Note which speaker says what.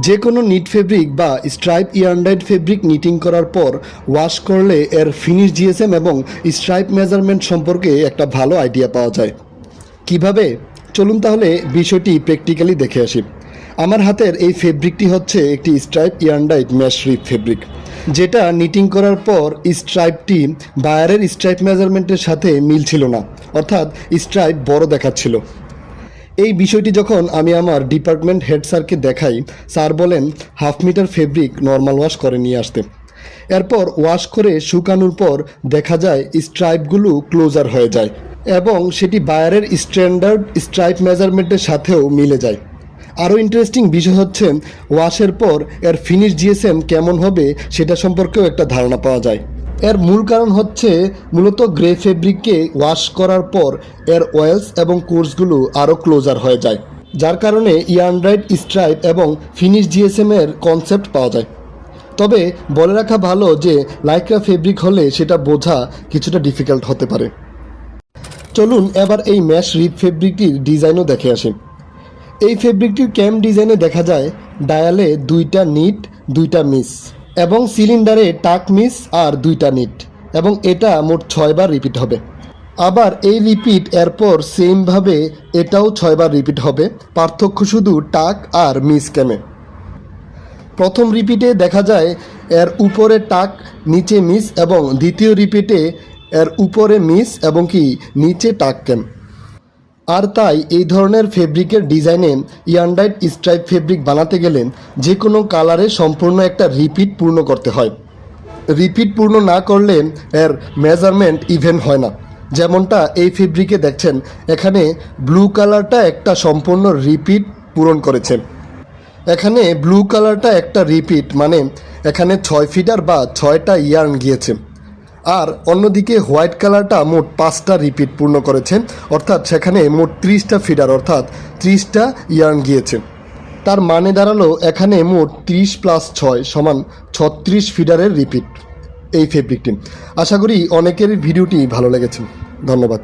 Speaker 1: যে কোনো NEET fabric বা stripe yarn died fabric knitting করার পর ওয়াশ করলে এর ফিনিশ জিএসএম এবং স্ট্রাইপ মেজারমেন্ট সম্পর্কে একটা ভালো আইডিয়া পাওয়া যায়। কিভাবে? চলুন তাহলে বিষয়টি প্র্যাকটিক্যালি দেখে আসি। আমার হাতের এই ফেব্রিকটি হচ্ছে একটি স্ট্রাইপ ইয়ার্ন ডাইড ম্যাশ রিপ ফেব্রিক, যেটা নিটিং করার পর স্ট্রাইপটি বায়ারের স্ট্রাইপ মেজারমেন্টের সাথে মিল ছিল না, অর্থাৎ স্ট্রাইপ বড় দেখাচ্ছিল। এই বিষয়টি যখন আমি আমার ডিপার্টমেন্ট হেড স্যারকে দেখাই, স্যার বলেন 1/2 মিটার ফেব্রিক নর্মাল ওয়াশ করে নিয়ে আসতে। এরপর ওয়াশ করে শুকানোর পর দেখা যায় স্ট্রাইপগুলো ক্লোজার হয়ে যায় এবং সেটি বায়ারের স্ট্যান্ডার্ড স্ট্রাইপ মেজারমেন্টের সাথেও মিলে যায়। আরও ইন্টারেস্টিং বিষয় হচ্ছে ওয়াশের পর এর ফিনিশ জিএসএম কেমন হবে সেটা সম্পর্কেও একটা ধারণা পাওয়া যায়। এর মূল কারণ হচ্ছে মূলত গ্রে ফেব্রিককে ওয়াশ করার পর এর ওয়েলস এবং কোর্সগুলো আরও ক্লোজার হয়ে যায়, যার কারণে ইয়ার্ন ডাইড স্ট্রাইপ এবং ফিনিশ জিএসএম এর কনসেপ্ট পাওয়া যায়। তবে বলে রাখা ভালো যে লাইক্রা ফেব্রিক হলে সেটা বোঝা কিছুটা ডিফিকাল্ট হতে পারে। চলুন এবার এই ম্যাশ রিপ ফেব্রিকটির ডিজাইনও দেখে আসি। এই ফেব্রিকটির ক্যাম ডিজাইনে দেখা যায় ডায়ালে 2টা নিট 2টা মিস এবং সিলিন্ডারে টাক মিস আর 2টা নিট, এবং এটা মোট 6 বার রিপিট হবে। আবার এই রিপিট এরপর সেমভাবে এটাও 6 বার রিপিট হবে, পার্থক্য শুধু টাক আর মিস ক্যামে। প্রথম রিপিটে দেখা যায় এর উপরে টাক নিচে মিস, এবং দ্বিতীয় রিপিটে এর উপরে মিস এবং কি নিচে টাক ক্যাম। আর তাই এই ধরনের ফেব্রিকের ডিজাইনে ইয়ার্ন ডাইড স্ট্রাইপ ফেব্রিক বানাতে গেলে যে কোনো কালারে সম্পূর্ণ একটা রিপিট পূর্ণ করতে হয়। রিপিট পূর্ণ না করলে এর মেজারমেন্ট ইভেন হয় না। যেমনটা এই ফেব্রিকে দেখছেন, এখানে ব্লু কালারটা একটা সম্পূর্ণ রিপিট পূরণ করেছে। এখানে ব্লু কালারটা একটা রিপিট, মানে এখানে 6 ফিডার বা 6টা ইয়ার্ন গিয়েছে। আর অন্যদিকে হোয়াইট কালারটা মোট 5টা রিপিট পূর্ণ করেছে, অর্থাৎ সেখানে মোট 30টা ফিডার অর্থাৎ 30টা ইয়ার্ন গিয়েছে। তার মানে দাঁড়ালো এখানে মোট 30 + 6 = 36 ফিডারের রিপিট এই ফেব্রিকটি। আশা করি অনেকের ভিডিওটি ভালো লেগেছে। ধন্যবাদ।